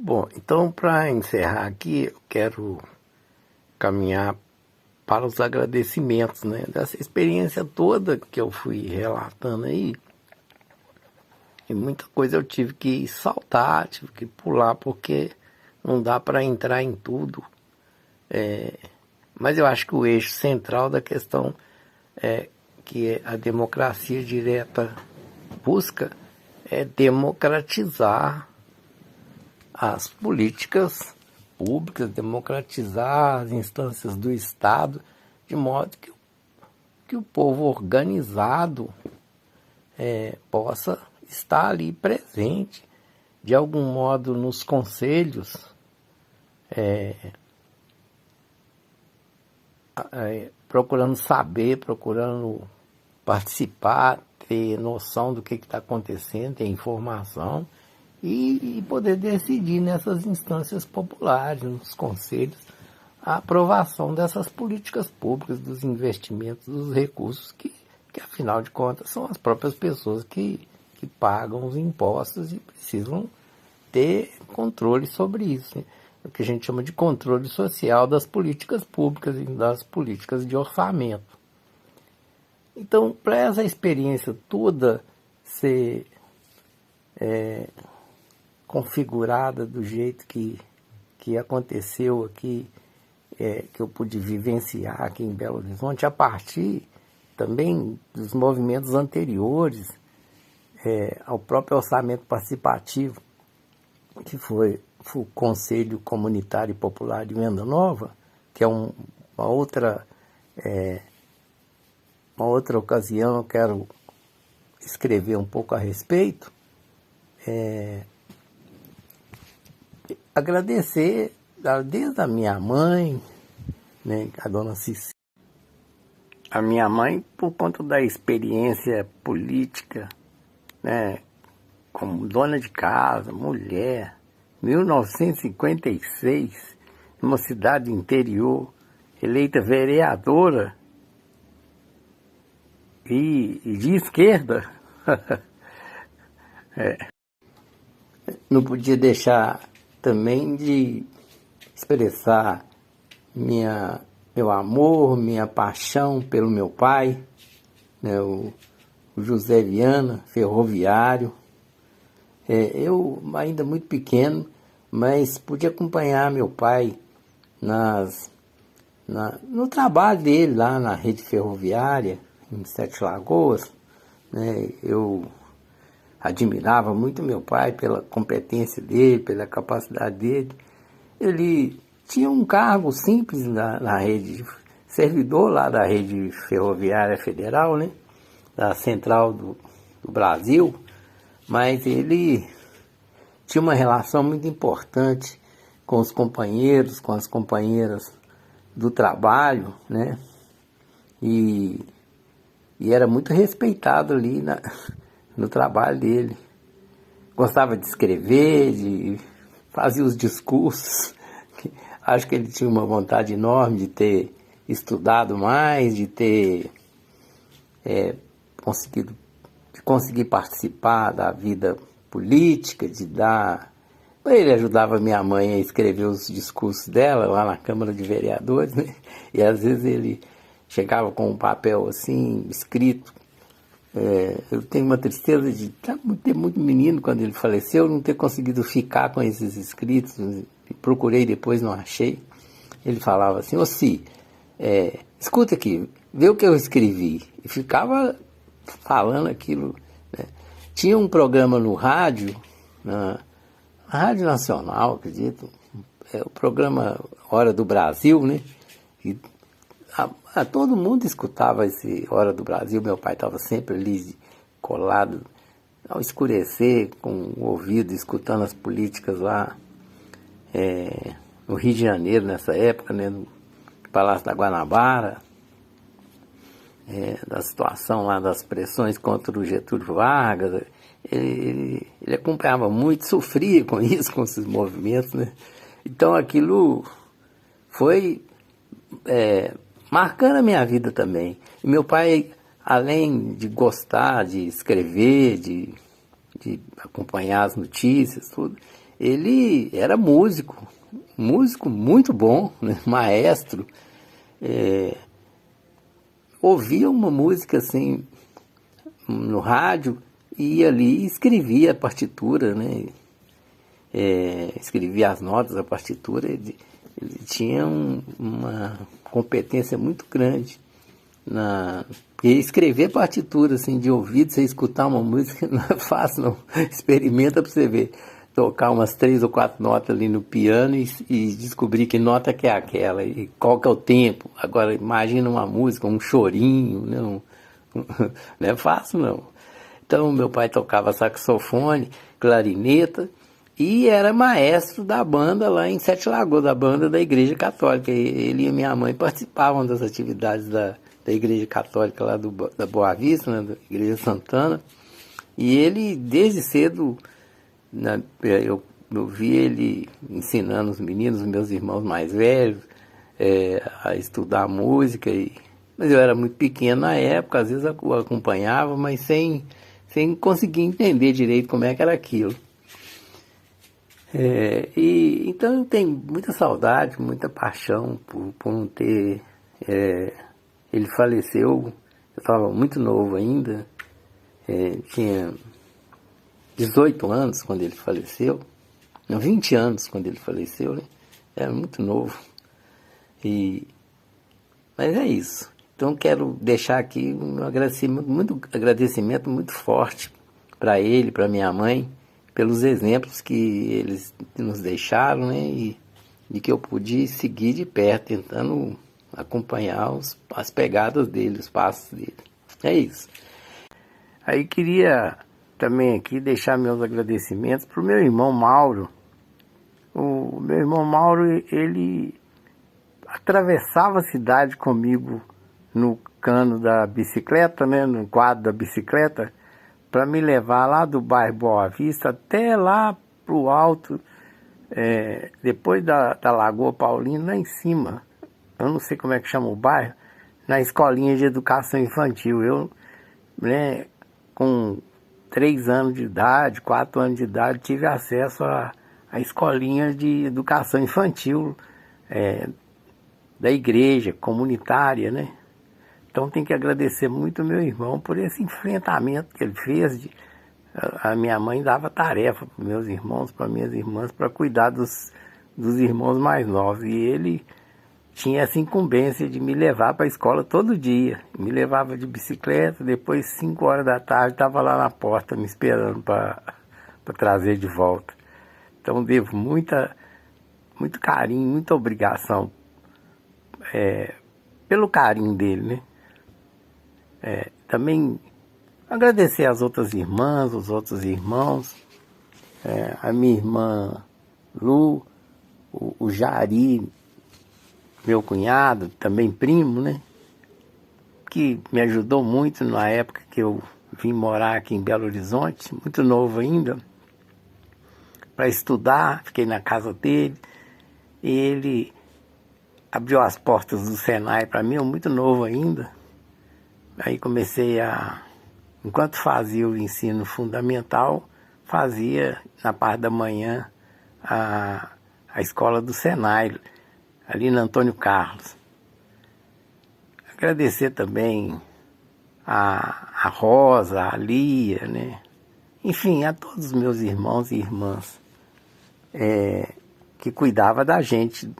Bom, então para encerrar aqui, eu quero caminhar para os agradecimentos, né? Dessa experiência toda que eu fui relatando aí. E muita coisa eu tive que saltar, tive que pular, porque não dá para entrar em tudo. Mas eu acho que o eixo central da questão que a democracia direta busca é democratizar as políticas públicas, democratizar as instâncias do Estado, de modo que o povo organizado possa estar ali presente, de algum modo nos conselhos, procurando saber, procurando participar, ter noção do que está acontecendo, ter informação e poder decidir nessas instâncias populares, nos conselhos, a aprovação dessas políticas públicas, dos investimentos, dos recursos que afinal de contas são as próprias pessoas que pagam os impostos e precisam ter controle sobre isso, né? O que a gente chama de controle social das políticas públicas e das políticas de orçamento. Então, para essa experiência toda ser configurada do jeito que aconteceu aqui, que eu pude vivenciar aqui em Belo Horizonte, a partir também dos movimentos anteriores ao próprio orçamento participativo, que foi o Conselho Comunitário e Popular de Venda Nova, que é uma outra ocasião, eu quero escrever um pouco a respeito. Agradecer desde a minha mãe, né, a dona Cici. A minha mãe, por conta da experiência política, né, como dona de casa, mulher, 1956, numa cidade interior, eleita vereadora e de esquerda. Não podia deixar também de expressar meu amor, minha paixão pelo meu pai, né, o José Viana, ferroviário. Eu ainda muito pequeno, mas pude acompanhar meu pai no trabalho dele lá na rede ferroviária, em Sete Lagoas, né? Eu admirava muito meu pai pela competência dele, pela capacidade dele. Ele tinha um cargo simples na rede, servidor lá da rede ferroviária federal, né? Da Central do Brasil, mas ele tinha uma relação muito importante com os companheiros, com as companheiras do trabalho, né? E era muito respeitado ali no trabalho dele. Gostava de escrever, fazia os discursos. Acho que ele tinha uma vontade enorme de ter estudado mais, de ter conseguir participar da vida política, Ele ajudava minha mãe a escrever os discursos dela lá na Câmara de Vereadores, né? E às vezes ele chegava com um papel assim, escrito. Eu tenho uma tristeza de ter muito menino quando ele faleceu, não ter conseguido ficar com esses escritos. Procurei depois, não achei. Ele falava assim: ô Si, escuta aqui, vê o que eu escrevi. E ficava falando aquilo, né? Tinha um programa no rádio, na Rádio Nacional, acredito, o programa Hora do Brasil, né? E todo mundo escutava esse Hora do Brasil. Meu pai estava sempre ali colado, ao escurecer, com o ouvido, escutando as políticas lá no Rio de Janeiro, nessa época, né? No Palácio da Guanabara, da situação lá das pressões contra o Getúlio Vargas. Ele acompanhava muito, sofria com isso, com esses movimentos, né? Então aquilo foi marcando a minha vida também. E meu pai, além de gostar de escrever, de acompanhar as notícias, tudo, ele era músico muito bom, né? Maestro. Ouvia uma música assim no rádio e ia ali e escrevia a partitura, né? Escrevia as notas da partitura. Ele tinha uma competência muito grande porque escrever partitura assim de ouvido, você escutar uma música não é fácil não. Experimenta para você ver, tocar umas 3 ou 4 notas ali no piano e descobrir que nota que é aquela e qual que é o tempo. Agora imagina uma música, um chorinho, não é fácil não. Então meu pai tocava saxofone, clarineta e era maestro da banda lá em Sete Lagoas, da banda da Igreja Católica. Ele e minha mãe participavam das atividades da Igreja Católica lá da Boa Vista, né, da Igreja Santana. E ele, desde cedo, eu vi ele ensinando os meninos, os meus irmãos mais velhos, a estudar música. Mas eu era muito pequeno na época, às vezes eu acompanhava, mas sem conseguir entender direito como é que era aquilo. Então eu tenho muita saudade, muita paixão por não ter... ele faleceu, eu estava muito novo ainda, tinha 18 anos quando ele faleceu, não, 20 anos quando ele faleceu, né? Era muito novo. Mas é isso. Então quero deixar aqui um agradecimento muito forte para ele, para minha mãe, pelos exemplos que eles nos deixaram, né? E que eu pude seguir de perto, tentando acompanhar as pegadas dele, os passos dele. É isso. Aí queria também aqui deixar meus agradecimentos para o meu irmão Mauro. O meu irmão Mauro, ele atravessava a cidade comigo no cano da bicicleta, né, no quadro da bicicleta, para me levar lá do bairro Boa Vista até lá para o alto, depois da Lagoa Paulina, lá em cima. Eu não sei como é que chama o bairro, na escolinha de educação infantil. Eu, né, com 3 anos de idade, 4 anos de idade, tive acesso à escolinha de educação infantil da igreja comunitária, né? Então tem que agradecer muito ao meu irmão por esse enfrentamento que ele fez. A minha mãe dava tarefa para meus irmãos, para minhas irmãs, para cuidar dos irmãos mais novos. E ele tinha essa incumbência de me levar para a escola todo dia. Me levava de bicicleta, depois 5 horas da tarde estava lá na porta me esperando para trazer de volta. Então devo muito carinho, muita obrigação pelo carinho dele, né? Também agradecer às outras irmãs, os outros irmãos, a minha irmã Lu, o Jari, meu cunhado, também primo, né? Que me ajudou muito na época que eu vim morar aqui em Belo Horizonte, muito novo ainda, para estudar. Fiquei na casa dele e ele abriu as portas do Senai para mim, eu muito novo ainda. Aí comecei enquanto fazia o ensino fundamental, fazia na parte da manhã a escola do Senai, ali na Antônio Carlos. Agradecer também a Rosa, a Lia, né? Enfim, a todos os meus irmãos e irmãs que cuidavam da gente.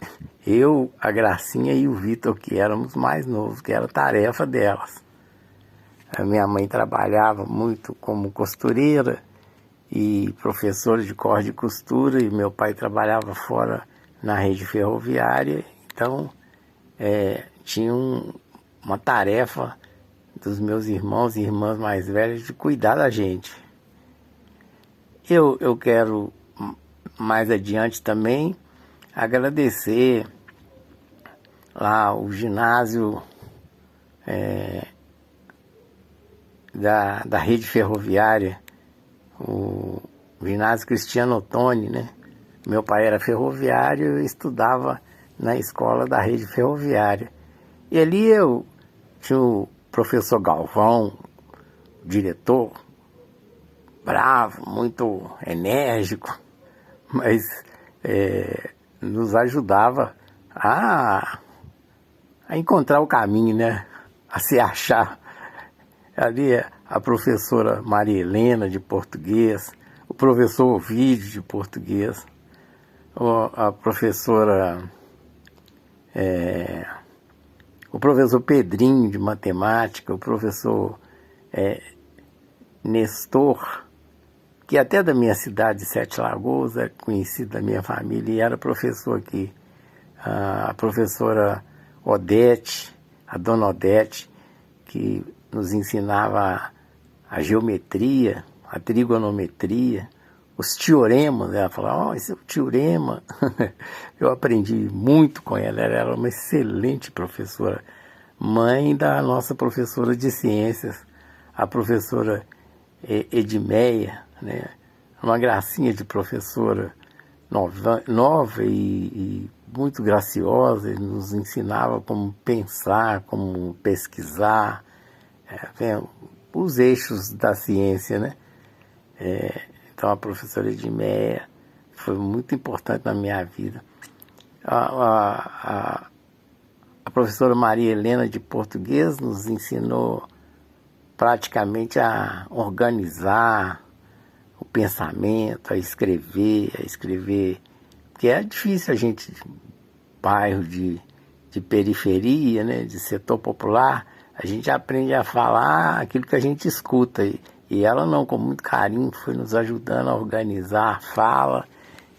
Eu, a Gracinha e o Vitor, que éramos mais novos, que era tarefa delas. A minha mãe trabalhava muito como costureira e professora de corte de costura, e meu pai trabalhava fora na rede ferroviária. Então, tinha uma tarefa dos meus irmãos e irmãs mais velhos de cuidar da gente. Eu quero, mais adiante também, agradecer lá o ginásio da rede ferroviária, o ginásio Cristiano Ottoni, né? Meu pai era ferroviário e eu estudava na escola da rede ferroviária. E ali eu tinha o professor Galvão, diretor, bravo, muito enérgico, mas nos ajudava a encontrar o caminho, né? A se achar. Ali a professora Maria Helena de português, o professor Ovídio de português, a professora, o professor Pedrinho de matemática, o professor Nestor, que até da minha cidade de Sete Lagoas, é conhecido da minha família e era professor aqui. A professora Odete, a dona Odete, que nos ensinava a geometria, a trigonometria, os teoremas. Ela falava, esse é o teorema. Eu aprendi muito com ela, ela era uma excelente professora, mãe da nossa professora de ciências, a professora Edmeia, né? Uma gracinha de professora nova e muito graciosa, nos ensinava como pensar, como pesquisar, os eixos da ciência, né? Então a professora Edmeia foi muito importante na minha vida. A professora Maria Helena de português nos ensinou praticamente a organizar o pensamento, a escrever, porque é difícil a gente, bairro de periferia, né, de setor popular, a gente aprende a falar aquilo que a gente escuta, e ela não, com muito carinho, foi nos ajudando a organizar a fala,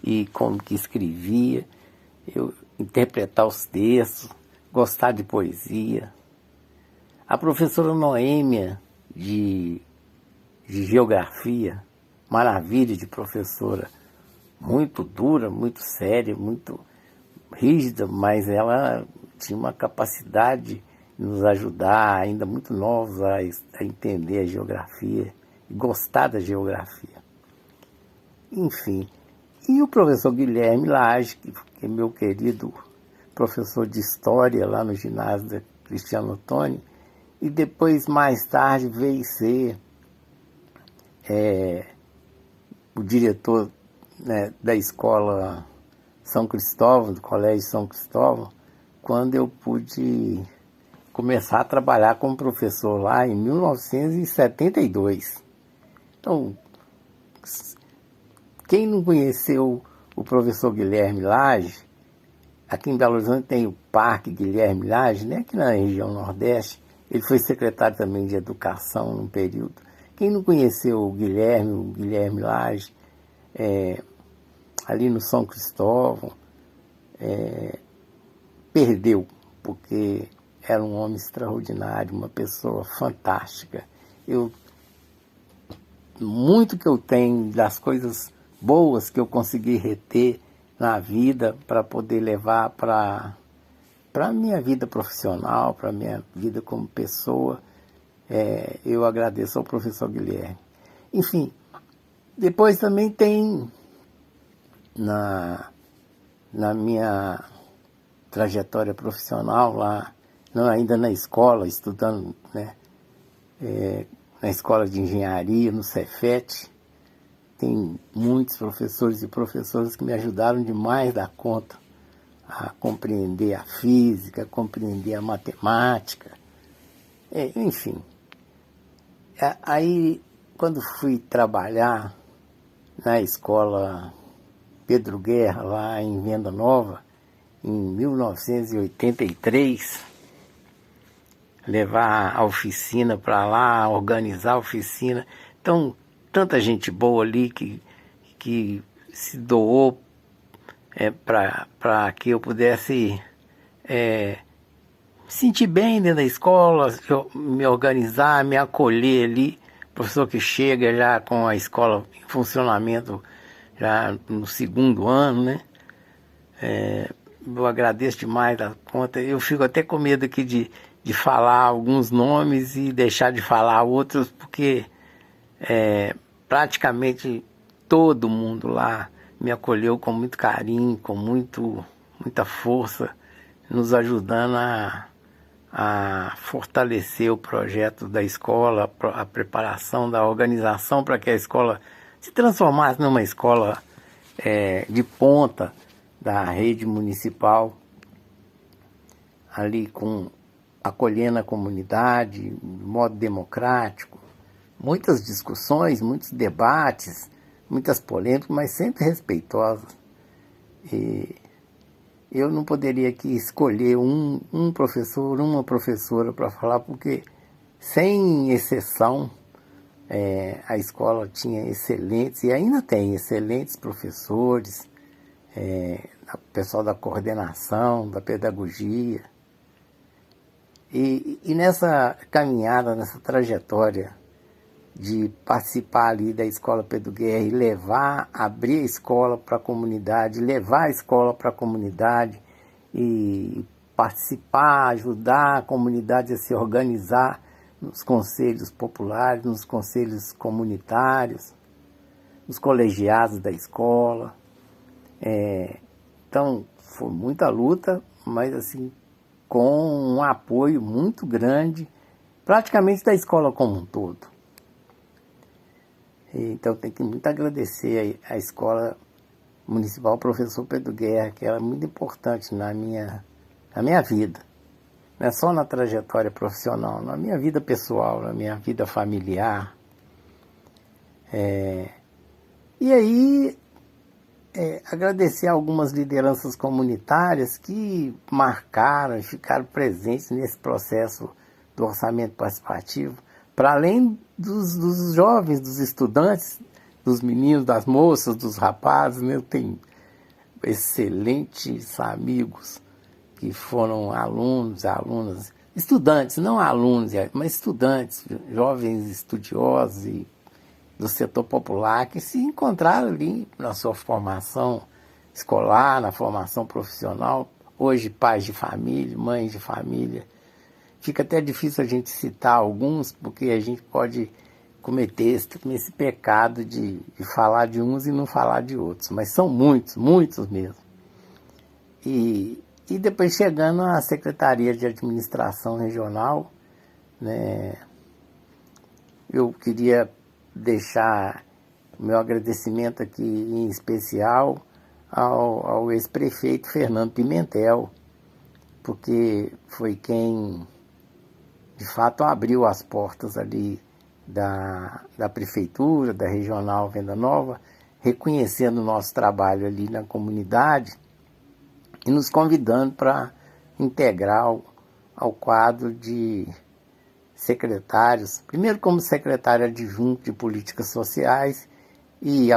e como que escrevia, interpretar os textos, gostar de poesia. A professora Noêmia, de geografia, maravilha de professora, muito dura, muito séria, muito rígida, mas ela tinha uma capacidade de nos ajudar, ainda muito novos, a entender a geografia e gostar da geografia. Enfim, e o professor Guilherme Lage, que é meu querido professor de História lá no ginásio da Cristiano Ottoni, e depois, mais tarde, veio ser o diretor, né, da escola São Cristóvão, do Colégio São Cristóvão, quando eu pude começar a trabalhar como professor lá em 1972. Então, quem não conheceu o professor Guilherme Lage, aqui em Belo Horizonte tem o Parque Guilherme Lage, né, aqui na região Nordeste. Ele foi secretário também de Educação num período. Quem não conheceu o Guilherme Lage, ali no São Cristóvão, perdeu, porque era um homem extraordinário, uma pessoa fantástica. Muito que eu tenho das coisas boas que eu consegui reter na vida para poder levar para a minha vida profissional, para a minha vida como pessoa, eu agradeço ao professor Guilherme. Enfim, depois também tem na minha trajetória profissional lá, ainda na escola, estudando, né, na escola de engenharia, no Cefet, tem muitos professores e professoras que me ajudaram demais da conta a compreender a física, a compreender a matemática, enfim. Aí, quando fui trabalhar na escola Pedro Guerra, lá em Venda Nova, em 1983, levar a oficina para lá, organizar a oficina. Então, tanta gente boa ali que se doou para que eu pudesse me sentir bem dentro da escola, me organizar, me acolher ali. Professor que chega já com a escola em funcionamento já no segundo ano, né? Eu agradeço demais da conta. Eu fico até com medo aqui de falar alguns nomes e deixar de falar outros, porque praticamente todo mundo lá me acolheu com muito carinho, com muita força, nos ajudando a fortalecer o projeto da escola, a preparação da organização para que a escola se transformasse numa escola de ponta da rede municipal, ali acolhendo a comunidade, de modo democrático, muitas discussões, muitos debates, muitas polêmicas, mas sempre respeitosas. E eu não poderia aqui escolher um professor, uma professora para falar, porque, sem exceção, a escola tinha excelentes, e ainda tem excelentes professores, pessoal da coordenação, da pedagogia. E nessa caminhada, nessa trajetória de participar ali da Escola Pedro Guerra e abrir a escola para a comunidade, levar a escola para a comunidade e participar, ajudar a comunidade a se organizar nos conselhos populares, nos conselhos comunitários, nos colegiados da escola. Então, foi muita luta, mas assim, com um apoio muito grande, praticamente da escola como um todo. Então, tenho que muito agradecer a Escola Municipal Professor Pedro Guerra, que era muito importante na minha vida. Não é só na trajetória profissional, na minha vida pessoal, na minha vida familiar. E aí, agradecer a algumas lideranças comunitárias que marcaram e ficaram presentes nesse processo do orçamento participativo, para além dos jovens, dos estudantes, dos meninos, das moças, dos rapazes, né? Eu tenho excelentes amigos que foram alunos, alunas, estudantes, não alunos, mas estudantes, jovens estudiosos e do setor popular, que se encontraram ali na sua formação escolar, na formação profissional, hoje pais de família, mães de família. Fica até difícil a gente citar alguns, porque a gente pode cometer esse pecado de falar de uns e não falar de outros, mas são muitos, muitos mesmo. E depois, chegando à Secretaria de Administração Regional, né, eu queria deixar o meu agradecimento aqui em especial ao ex-prefeito Fernando Pimentel, porque foi quem de fato abriu as portas ali da prefeitura, da regional Venda Nova, reconhecendo o nosso trabalho ali na comunidade e nos convidando para integrar ao quadro de secretários, primeiro como secretário adjunto de políticas sociais, e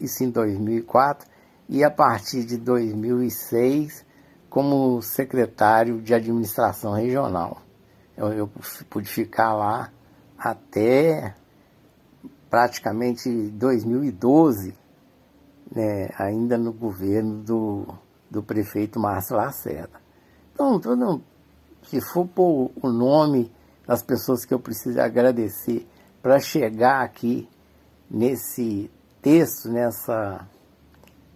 isso em 2004, e a partir de 2006 como secretário de administração regional. Eu pude ficar lá até praticamente 2012, né, ainda no governo do prefeito Márcio Lacerda. Então, se for pôr o nome das pessoas que eu preciso agradecer para chegar aqui nesse texto,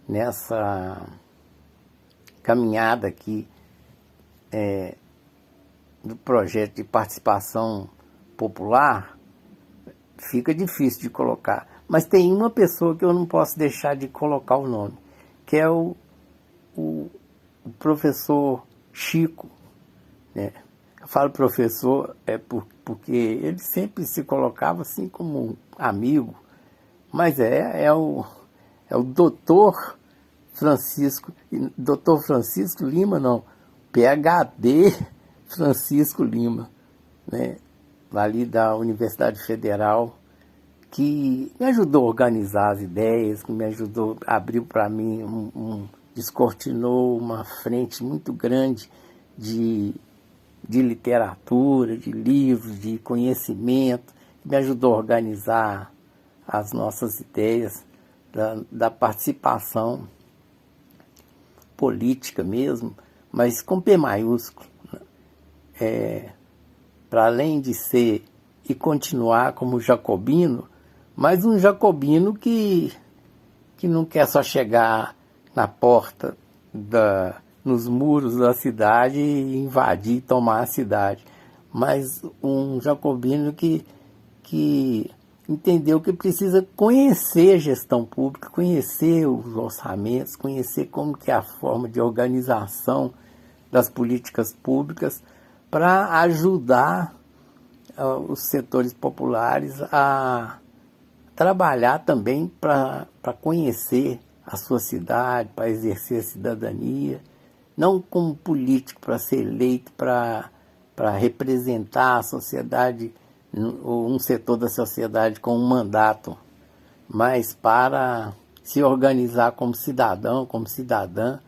nessa caminhada aqui do projeto de participação popular, fica difícil de colocar. Mas tem uma pessoa que eu não posso deixar de colocar o nome, que é o professor Chico, né? Eu falo professor porque ele sempre se colocava assim como um amigo, mas é o doutor Francisco Lima, não, PhD Francisco Lima, né, ali da Universidade Federal, que me ajudou a organizar as ideias, que me ajudou, abriu para mim, descortinou uma frente muito grande de literatura, de livros, de conhecimento, que me ajudou a organizar as nossas ideias da participação política mesmo, mas com P maiúsculo, para além de ser e continuar como jacobino, mas um jacobino que não quer só chegar na porta, nos muros da cidade e invadir e tomar a cidade, mas um jacobino que entendeu que precisa conhecer gestão pública, conhecer os orçamentos, conhecer como que é a forma de organização das políticas públicas para ajudar os setores populares a trabalhar também para conhecer a sua cidade, para exercer a cidadania, não como político para ser eleito, para representar a sociedade, ou um setor da sociedade com um mandato, mas para se organizar como cidadão, como cidadã,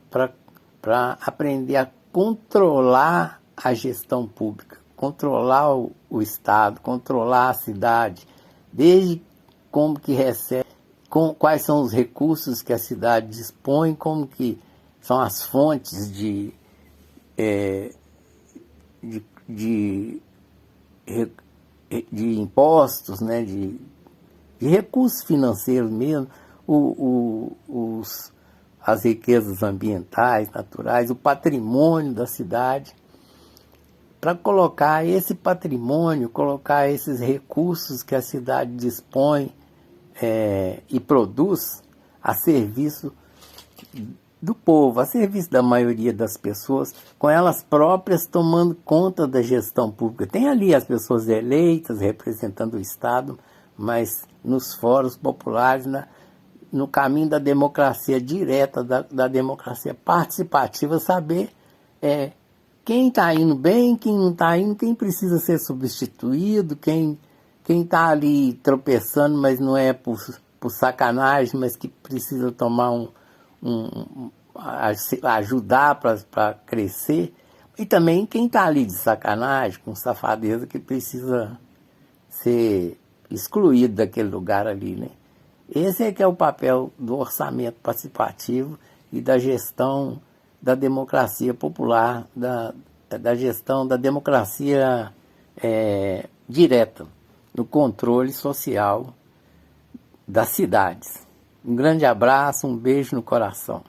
para aprender a controlar a gestão pública, controlar o Estado, controlar a cidade, desde como que recebe, quais são os recursos que a cidade dispõe, como que são as fontes de impostos, né, de recursos financeiros mesmo, as riquezas ambientais, naturais, o patrimônio da cidade, para colocar esse patrimônio, colocar esses recursos que a cidade dispõe e produz a serviço do povo, a serviço da maioria das pessoas, com elas próprias tomando conta da gestão pública. Tem ali as pessoas eleitas representando o Estado, mas nos fóruns populares, no caminho da democracia direta, da democracia participativa, saber quem está indo bem, quem não está indo, quem precisa ser substituído, quem está ali tropeçando, mas não é por sacanagem, mas que precisa tomar ajudar para crescer, e também quem está ali de sacanagem, com safadeza, que precisa ser excluído daquele lugar ali, né? Esse é que é o papel do orçamento participativo e da gestão da democracia popular, da gestão da democracia direta, no controle social das cidades. Um grande abraço, um beijo no coração.